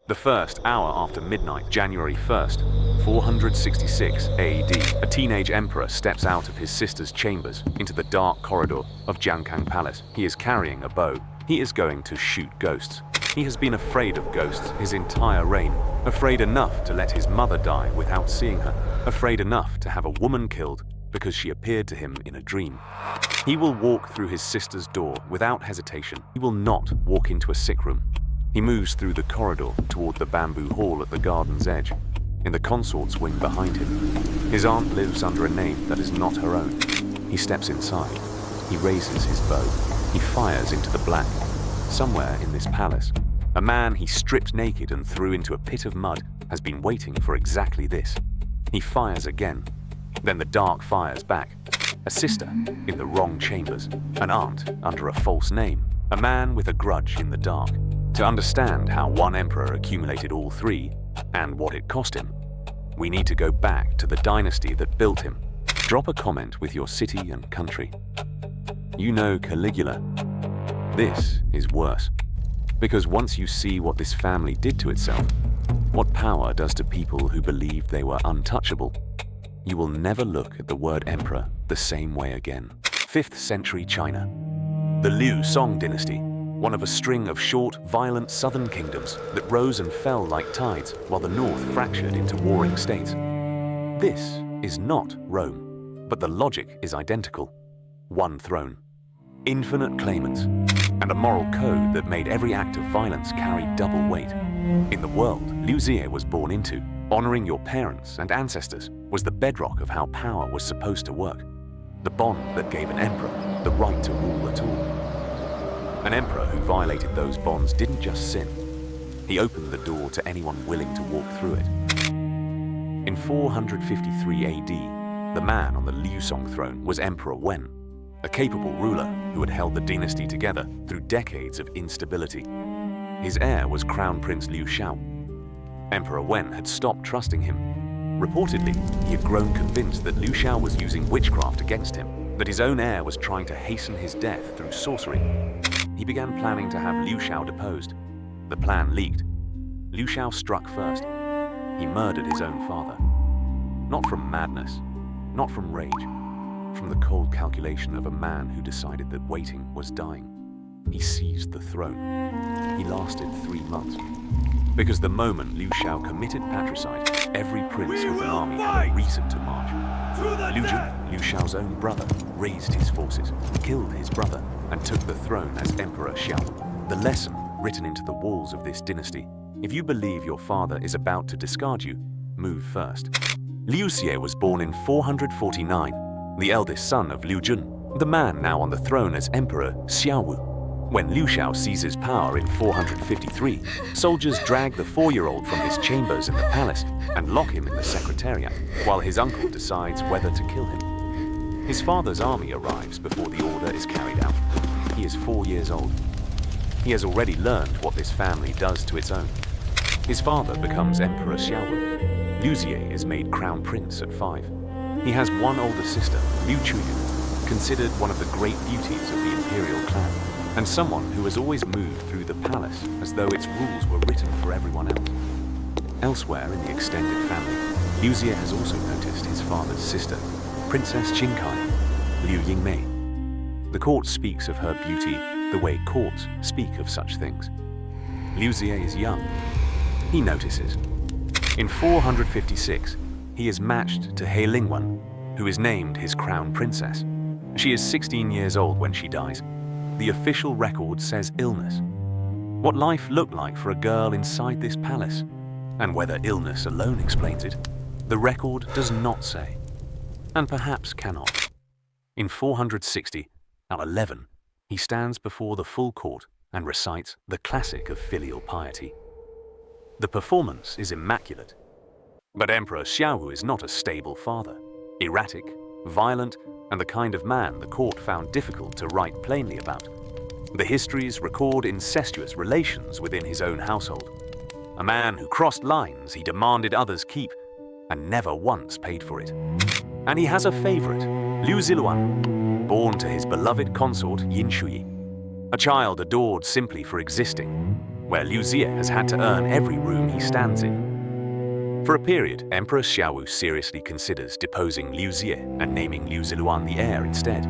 The first hour after midnight, January 1st, 466 AD, a teenage emperor steps out of his sister's chambers into the dark corridor of Xincai Palace. He is carrying a bow. He is going to shoot ghosts. He has been afraid of ghosts his entire reign, afraid enough to let his mother die without seeing her, afraid enough to have a woman killed because she appeared to him in a dream. He will walk through his sister's door without hesitation. He will not walk into a sick room. He moves through the corridor toward the bamboo hall at the garden's edge, in the consort's wing behind him. His aunt lives under a name that is not her own. He steps inside. He raises his bow. He fires into the black. Somewhere in this palace, a man he stripped naked and threw into a pit of mud has been waiting for exactly this. He fires again. Then the dark fires back. A sister in the wrong chambers. An aunt under a false name. A man with a grudge in the dark. To understand how one emperor accumulated all three, and what it cost him, we need to go back to the dynasty that built him. Drop a comment with your city and country. You know Caligula. This is worse. Because once you see what this family did to itself, what power does to people who believed they were untouchable, you will never look at the word emperor the same way again. 5th century China. The Liu Song dynasty, one of a string of short, violent southern kingdoms that rose and fell like tides while the north fractured into warring states. This is not Rome, but the logic is identical. One throne, infinite claimants, and a moral code that made every act of violence carry double weight. In the world Liu Ziye was born into, honoring your parents and ancestors was the bedrock of how power was supposed to work. The bond that gave an emperor the right to rule at all. An emperor who violated those bonds didn't just sin. He opened the door to anyone willing to walk through it. In 453 AD, the man on the Liu Song throne was Emperor Wen, a capable ruler who had held the dynasty together through decades of instability. His heir was Crown Prince Liu Shao. Emperor Wen had stopped trusting him. Reportedly, he had grown convinced that Liu Shao was using witchcraft against him, that his own heir was trying to hasten his death through sorcery. He began planning to have Liu Shao deposed. The plan leaked. Liu Shao struck first. He murdered his own father. Not from madness, not from rage, from the cold calculation of a man who decided that waiting was dying. He seized the throne. He lasted 3 months. Because the moment Liu Shao committed patricide, every prince with an army had a reason to march. Liu Shao's own brother, raised his forces, killed his brother, and took the throne as Emperor Xiao. The lesson written into the walls of this dynasty: if you believe your father is about to discard you, move first. Liu Ziye was born in 449, the eldest son of Liu Jun, the man now on the throne as Emperor Xiaowu. When Liu Shao seizes power in 453, soldiers drag the 4-year-old from his chambers in the palace and lock him in the secretariat, while his uncle decides whether to kill him. His father's army arrives before the order is carried out. He is 4 years old. He has already learned what this family does to its own. His father becomes Emperor Xiaowu. Liu Ziye is made crown prince at 5. He has one older sister, Liu Chuyu, considered one of the great beauties of the imperial clan, and someone who has always moved through the palace as though its rules were written for everyone else. Elsewhere in the extended family, Liu Ziye has also noticed his father's sister, Princess Xincai, Liu Yingmei. The court speaks of her beauty the way courts speak of such things. Liu Ziye is young. He notices. In 456, he is matched to He Lingwen, who is named his crown princess. She is 16 years old when she dies. The official record says illness. What life looked like for a girl inside this palace, and whether illness alone explains it, the record does not say, and perhaps cannot. In 460, at 11, he stands before the full court and recites the classic of filial piety. The performance is immaculate, but Emperor Xiaowu is not a stable father, erratic, violent, and the kind of man the court found difficult to write plainly about. The histories record incestuous relations within his own household. A man who crossed lines he demanded others keep, and never once paid for it. And he has a favorite, Liu Ziluan, born to his beloved consort Yin Shui, a child adored simply for existing. where Liu Ziye has had to earn every room he stands in. For a period, Emperor Xiao seriously considers deposing Liu Ziye and naming Liu Ziluan the heir instead.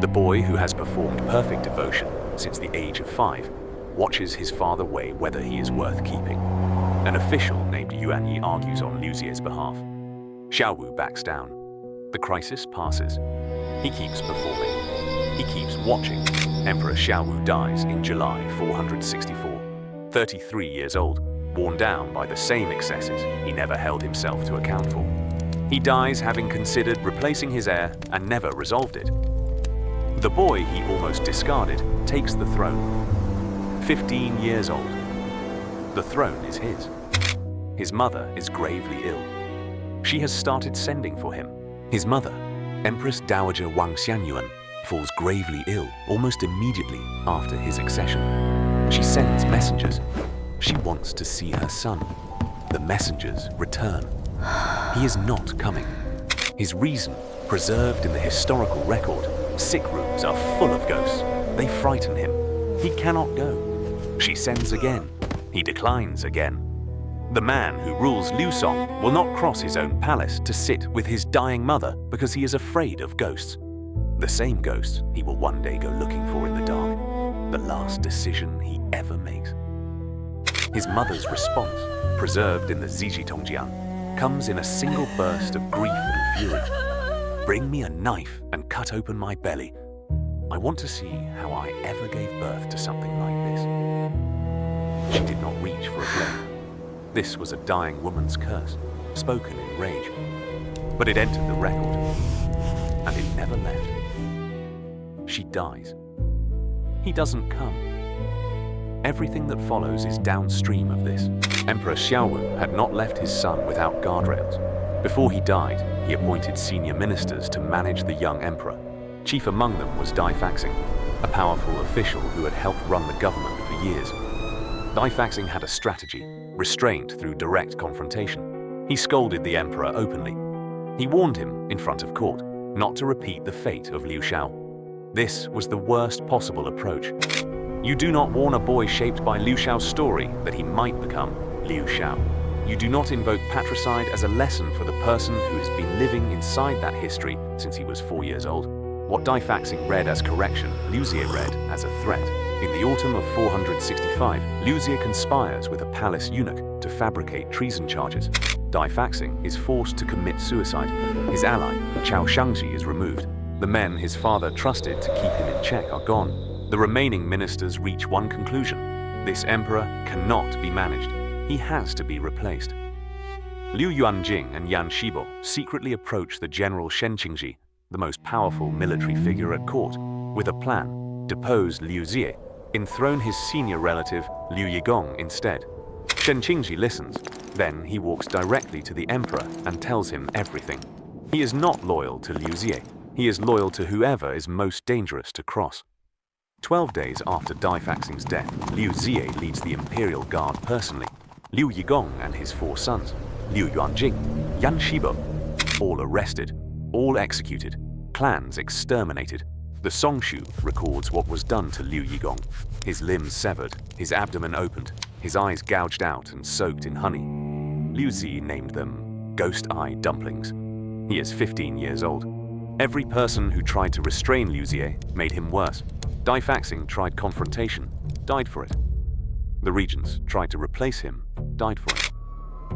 The boy, who has performed perfect devotion since the age of 5, watches his father weigh whether he is worth keeping. An official named Yuanyi argues on Liu Ziye's behalf. Xiao backs down. The crisis passes. He keeps performing. He keeps watching. Emperor Xiao dies in July 464, 33 years old, worn down by the same excesses he never held himself to account for. He dies having considered replacing his heir and never resolved it. The boy he almost discarded takes the throne. 15 years old. The throne is his. His mother is gravely ill. She has started sending for him. His mother, Empress Dowager Wang Xianyuan, falls gravely ill almost immediately after his accession. She sends messengers. She wants to see her son. The messengers return. He is not coming. His reason, preserved in the historical record, sick rooms are full of ghosts. They frighten him. He cannot go. She sends again. He declines again. The man who rules Liu Song will not cross his own palace to sit with his dying mother because he is afraid of ghosts. The same ghosts he will one day go looking for in the dark. The last decision he ever makes. His mother's response, preserved in the Ziji Tongjian, comes in a single burst of grief and fury. Bring me a knife and cut open my belly. I want to see how I ever gave birth to something like this. She did not reach for a blade. This was a dying woman's curse, spoken in rage. But it entered the record, and it never left. She dies. He doesn't come. Everything that follows is downstream of this. Emperor Xiao had not left his son without guardrails. Before he died, he appointed senior ministers to manage the young emperor. Chief among them was Faxing, a powerful official who had helped run the government for years. Faxing had a strategy, restraint through direct confrontation. He scolded the emperor openly. He warned him, in front of court, not to repeat the fate of Liu Shao. This was the worst possible approach. You do not warn a boy shaped by Liu Shao's story that he might become Liu Shao. You do not invoke Patricide as a lesson for the person who has been living inside that history since he was 4 years old. What Faxing read as correction, Liu Ziye read as a threat. In the autumn of 465, Liu Ziye conspires with a palace eunuch to fabricate treason charges. Faxing is forced to commit suicide. His ally, Chao Shangji, is removed. The men his father trusted to keep him in check are gone. The remaining ministers reach one conclusion. This emperor cannot be managed. He has to be replaced. Liu Yuanjing and Yan Shibo secretly approach the general Shen Qingji, the most powerful military figure at court, with a plan: depose Liu Ziye, enthrone his senior relative Liu Yigong instead. Shen Qingji listens. Then he walks directly to the emperor and tells him everything. He is not loyal to Liu Ziye. He is loyal to whoever is most dangerous to cross. 12 days after Faxing's death, Liu Ziye leads the Imperial Guard personally. Liu Yigong and his 4 sons, Liu Yuanjing, Yan Shibo, all arrested, all executed, clans exterminated. The Songshu records what was done to Liu Yigong. His limbs severed, his abdomen opened, his eyes gouged out and soaked in honey. Liu Ziye named them Ghost Eye Dumplings. He is 15 years old. Every person who tried to restrain Liu Ziye made him worse. Faxing tried confrontation, died for it. The regents tried to replace him, died for it.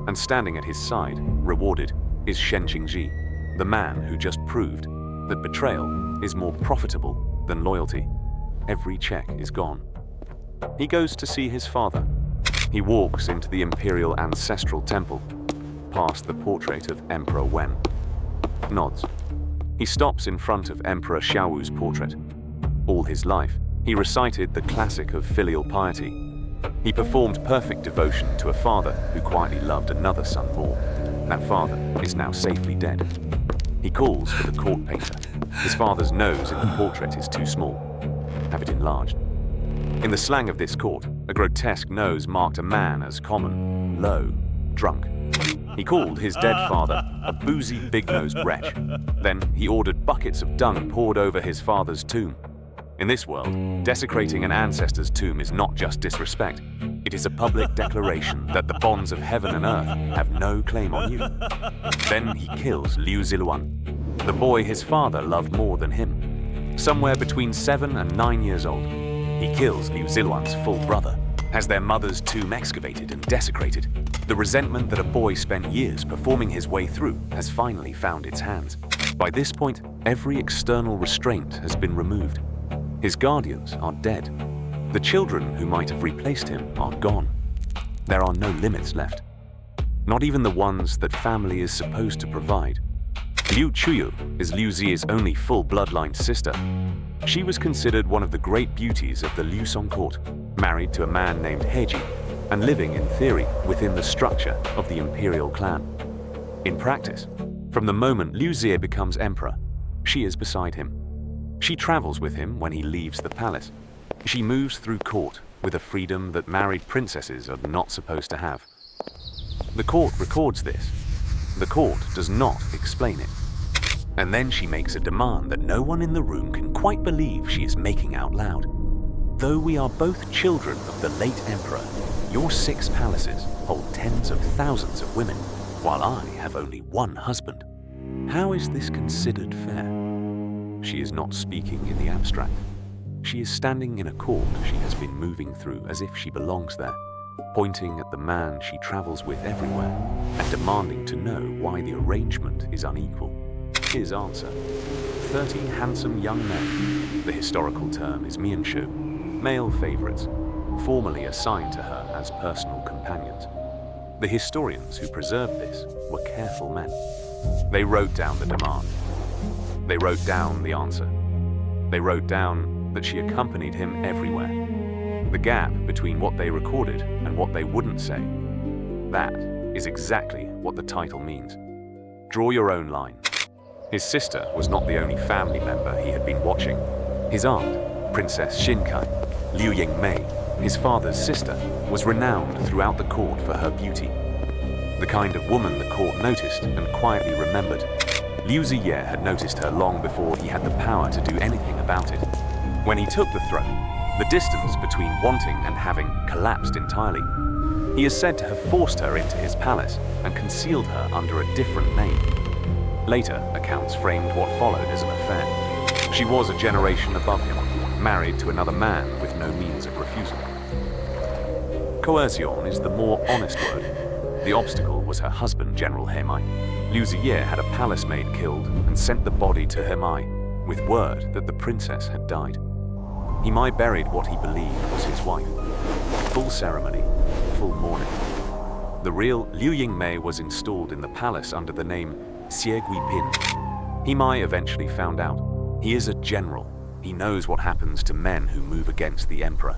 And standing at his side, rewarded, is Shen Qingji, the man who just proved that betrayal is more profitable than loyalty. Every check is gone. He goes to see his father. He walks into the imperial ancestral temple, past the portrait of Emperor Wen. Nods. He stops in front of Emperor Xiao's portrait. All his life, he recited the classic of filial piety. He performed perfect devotion to a father who quietly loved another son more. That father is now safely dead. He calls for the court painter. His father's nose in the portrait is too small. Have it enlarged. In the slang of this court, a grotesque nose marked a man as common, low, drunk. He called his dead father a boozy, big-nosed wretch. Then he ordered buckets of dung poured over his father's tomb. In this world, desecrating an ancestor's tomb is not just disrespect. It is a public declaration that the bonds of heaven and earth have no claim on you. Then he kills Liu Ziye, the boy his father loved more than him. Somewhere between 7 and 9 years old, he kills Liu Ziye's full brother, has their mother's tomb excavated and desecrated. The resentment that a boy spent years performing his way through has finally found its hands. By this point, every external restraint has been removed. His guardians are dead. The children who might have replaced him are gone. There are no limits left. Not even the ones that family is supposed to provide. Liu Chuyu is Liu Ziye's only full bloodline sister. She was considered one of the great beauties of the Liu Song court, married to a man named Heji, and living in theory within the structure of the imperial clan. In practice, from the moment Liu Ziye becomes emperor, she is beside him. She travels with him when he leaves the palace. She moves through court with a freedom that married princesses are not supposed to have. The court records this. The court does not explain it. And then she makes a demand that no one in the room can quite believe she is making out loud. Though we are both children of the late emperor, your 6 palaces hold tens of thousands of women, while I have only one husband. How is this considered fair? She is not speaking in the abstract. She is standing in a court she has been moving through as if she belongs there, pointing at the man she travels with everywhere and demanding to know why the arrangement is unequal. His answer: 30 handsome young men. The historical term is mianshu, male favorites, formerly assigned to her as personal companions. The historians who preserved this were careful men. They wrote down the demand. They wrote down the answer. They wrote down that she accompanied him everywhere. The gap between what they recorded and what they wouldn't say. That is exactly what the title means. Draw your own line. His sister was not the only family member he had been watching. His aunt, Princess Xincai, Liu Yingmei, his father's sister, was renowned throughout the court for her beauty. The kind of woman the court noticed and quietly remembered. Liu Ziye had noticed her long before he had the power to do anything about it. When he took the throne, the distance between wanting and having collapsed entirely. He is said to have forced her into his palace and concealed her under a different name. Later, accounts framed what followed as an affair. She was a generation above him, married to another man with no means of refusal. Coercion is the more honest word. The obstacle was her husband, General Hemai. Liu Ziye had a palace maid killed and sent the body to Hemai, with word that the princess had died. Hemai buried what he believed was his wife. Full ceremony, full mourning. The real Liu Yingmei was installed in the palace under the name Xie Guipin. Hemai eventually found out. He is a general. He knows what happens to men who move against the emperor.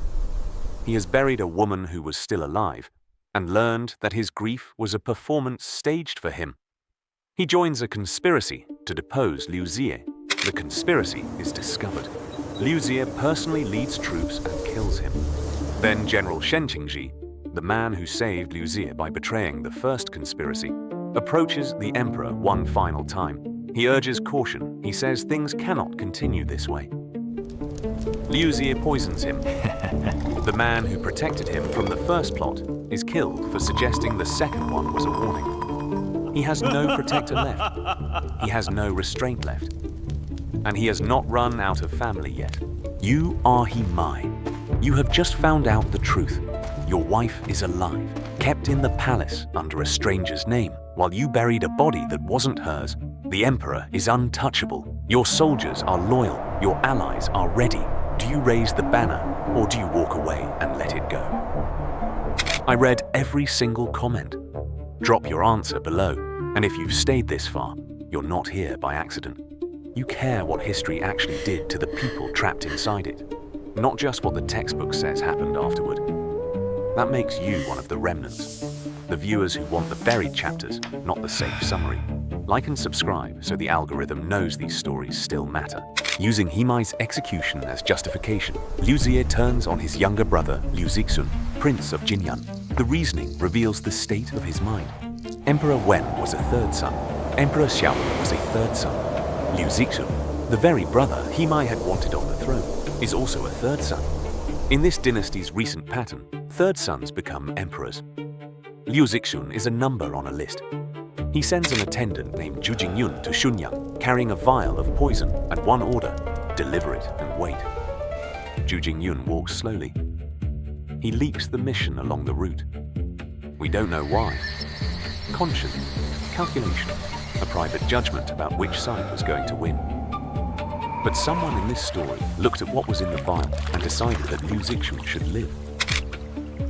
He has buried a woman who was still alive and learned that his grief was a performance staged for him. He joins a conspiracy to depose Liu Ziye. The conspiracy is discovered. Liu Ziye personally leads troops and kills him. Then General Shen Qingji, the man who saved Liu Ziye by betraying the first conspiracy, approaches the emperor one final time. He urges caution. He says things cannot continue this way. Liu Ziye poisons him. The man who protected him from the first plot is killed for suggesting the second one was a warning. He has no protector left. He has no restraint left. And he has not run out of family yet. You are Hemai. You have just found out the truth. Your wife is alive, kept in the palace under a stranger's name, while you buried a body that wasn't hers. The emperor is untouchable. Your soldiers are loyal. Your allies are ready. Do you raise the banner, or do you walk away and let it go? I read every single comment. Drop your answer below, and if you've stayed this far, you're not here by accident. You care what history actually did to the people trapped inside it, not just what the textbook says happened afterward. That makes you one of the remnants, the viewers who want the buried chapters, not the safe summary. Like and subscribe so the algorithm knows these stories still matter. Using Hemai's execution as justification, Liu Ziye turns on his younger brother, Liu Zixun, Prince of Jinyan. The reasoning reveals the state of his mind. Emperor Wen was a third son. Emperor Shao was a third son. Liu Zixun, the very brother Hemai had wanted on the throne. is also a third son. In this dynasty's recent pattern, third sons become emperors. Liu Ziye is a number on a list. He sends an attendant named Zhu Jingyun to Xunyang, carrying a vial of poison and one order: deliver it and wait. Zhu Jingyun walks slowly. He leaks the mission along the route. We don't know why. Conscience, calculation, a private judgment about which side was going to win. But someone in this story looked at what was in the vial and decided that Liu Ziye should live.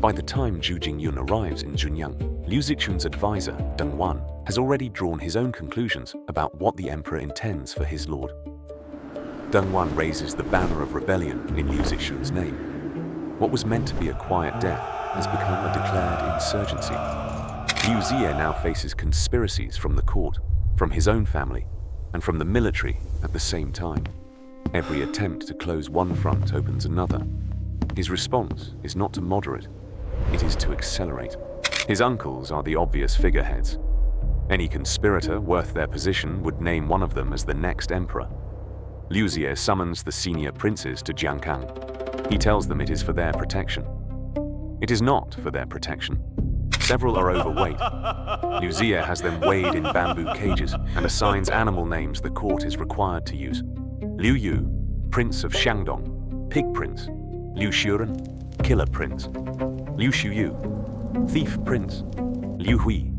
By the time Zhu Jingyun arrives in Xunyang, Liu Zixun's advisor, Deng Wan, has already drawn his own conclusions about what the emperor intends for his lord. Deng Wan raises the banner of rebellion in Liu Zixun's name. What was meant to be a quiet death has become a declared insurgency. Liu Ziye now faces conspiracies from the court, from his own family, and from the military at the same time. Every attempt to close one front opens another. His response is not to moderate, it is to accelerate. His uncles are the obvious figureheads. Any conspirator worth their position would name one of them as the next emperor. Liu Ziye summons the senior princes to Jiangkang. He tells them it is for their protection. It is not for their protection. Several are overweight. Liu Ziye has them weighed in bamboo cages and assigns animal names the court is required to use. Liu Yu, Prince of Shandong; Pig Prince; Liu Shuren, Killer Prince; Liu Chuyu, Thief Prince; Liu Hui,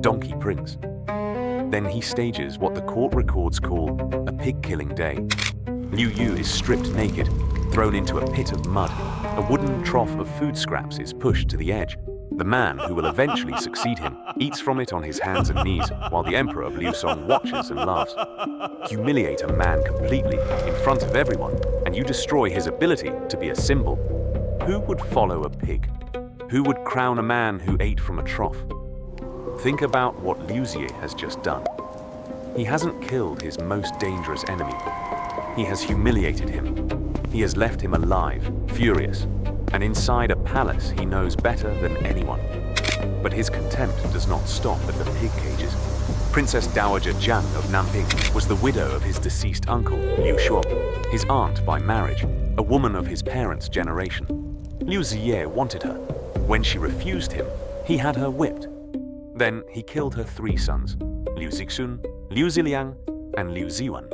Donkey Prince. Then he stages what the court records call a pig-killing day. Liu Yu is stripped naked, thrown into a pit of mud. A wooden trough of food scraps is pushed to the edge. The man who will eventually succeed him eats from it on his hands and knees, while the emperor of Liu Song watches and laughs. Humiliate a man completely in front of everyone, and you destroy his ability to be a symbol. Who would follow a pig? Who would crown a man who ate from a trough? Think about what Liu Ziye has just done. He hasn't killed his most dangerous enemy. He has humiliated him. He has left him alive, furious, and inside a palace he knows better than anyone. But his contempt does not stop at the pig cages. Princess Dowager Jiang of Nanping was the widow of his deceased uncle, Liu Shuo, his aunt by marriage, a woman of his parents' generation. Liu Ziye wanted her. When she refused him, he had her whipped. Then he killed her 3 sons, Liu Zixun, Liu Ziliang, and Liu Ziwan,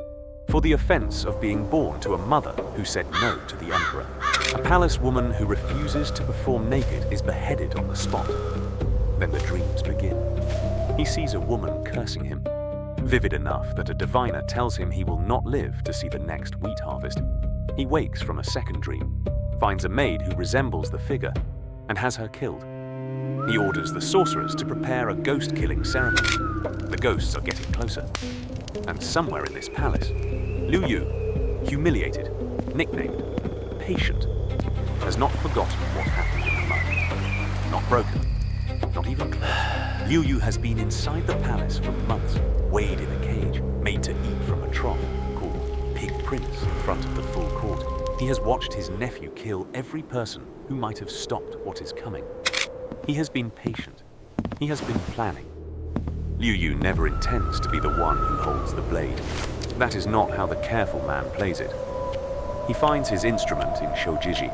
for the offense of being born to a mother who said no to the emperor. A palace woman who refuses to perform naked is beheaded on the spot. Then the dreams begin. He sees a woman cursing him, vivid enough that a diviner tells him he will not live to see the next wheat harvest. He wakes from a second dream, finds a maid who resembles the figure, and has her killed. He orders the sorcerers to prepare a ghost-killing ceremony. The ghosts are getting closer. And somewhere in this palace, Liu Yu, humiliated, nicknamed Patient, has not forgotten what happened in the mud. Not broken, not even close. Liu Yu has been inside the palace for months, weighed in a cage, made to eat from a trough, called Pig Prince in front of the full court. He has watched his nephew kill every person who might have stopped what is coming. He has been patient. He has been planning. Liu Yu never intends to be the one who holds the blade. That is not how the careful man plays it. He finds his instrument in Shoujiji,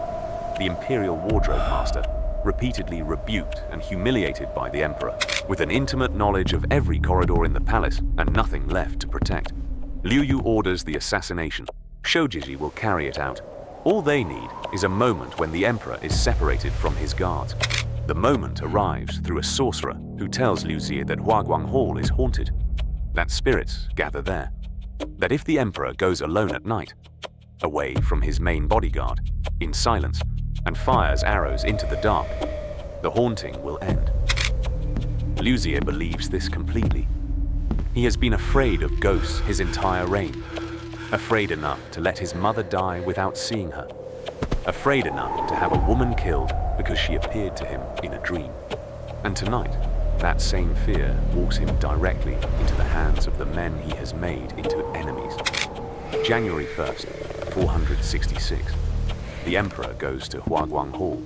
the imperial wardrobe master, repeatedly rebuked and humiliated by the emperor, with an intimate knowledge of every corridor in the palace and nothing left to protect. Liu Yu orders the assassination. Shoujiji will carry it out. All they need is a moment when the emperor is separated from his guards. The moment arrives through a sorcerer who tells Liu Ziye that Huaguang Hall is haunted, that spirits gather there, that if the emperor goes alone at night, away from his main bodyguard, in silence, and fires arrows into the dark, the haunting will end. Liu Ziye believes this completely. He has been afraid of ghosts his entire reign, afraid enough to let his mother die without seeing her, afraid enough to have a woman killed because she appeared to him in a dream. And tonight, that same fear walks him directly into the hands of the men he has made into enemies. January 1st, 466. The emperor goes to Huaguang Hall.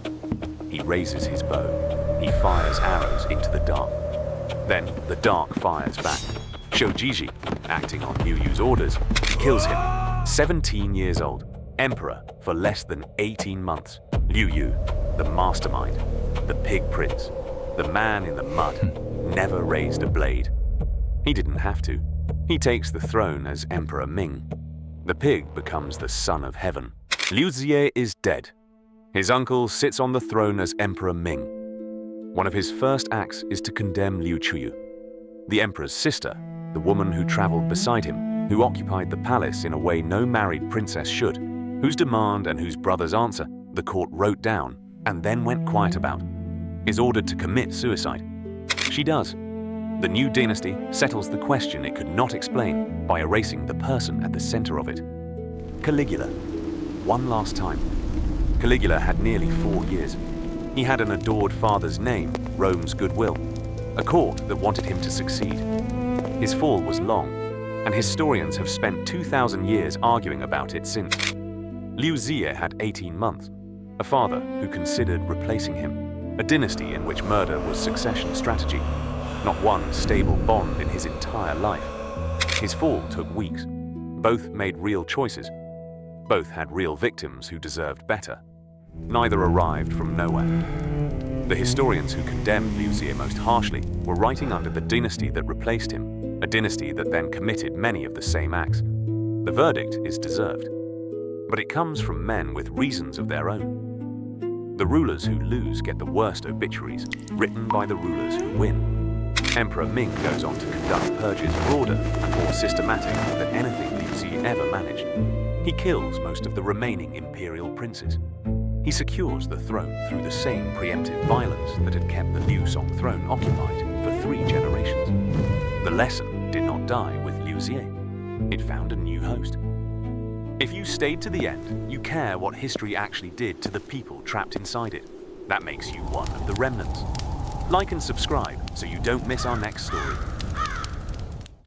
He raises his bow. He fires arrows into the dark. Then the dark fires back. Shoujiji, acting on Liu Yu's orders, kills him. 17 years old. Emperor for less than 18 months. Liu Yu, the mastermind, the pig prince, the man in the mud, never raised a blade. He didn't have to. He takes the throne as Emperor Ming. The pig becomes the son of heaven. Liu Ziye is dead. His uncle sits on the throne as Emperor Ming. One of his first acts is to condemn Liu Chuyu, the emperor's sister, the woman who traveled beside him, who occupied the palace in a way no married princess should, whose demand and whose brother's answer the court wrote down and then went quiet about, is ordered to commit suicide. She does. The new dynasty settles the question it could not explain by erasing the person at the center of it. Caligula. One last time. Caligula had nearly 4 years. He had an adored father's name, Rome's goodwill, a court that wanted him to succeed. His fall was long, and historians have spent 2,000 years arguing about it since. Liu Ziye had 18 months, a father who considered replacing him, a dynasty in which murder was succession strategy, not one stable bond in his entire life. His fall took weeks. Both made real choices. Both had real victims who deserved better. Neither arrived from nowhere. The historians who condemned Liu Ziye most harshly were writing under the dynasty that replaced him, a dynasty that then committed many of the same acts. The verdict is deserved. But it comes from men with reasons of their own. The rulers who lose get the worst obituaries, written by the rulers who win. Emperor Ming goes on to conduct purges broader and more systematic than anything Liu Ziye ever managed. He kills most of the remaining imperial princes. He secures the throne through the same preemptive violence that had kept the Liu Song throne occupied for 3 generations. The lesson did not die with Liu Ziye. It found a new host. If you stayed to the end, you care what history actually did to the people trapped inside it. That makes you one of the remnants. Like and subscribe so you don't miss our next story.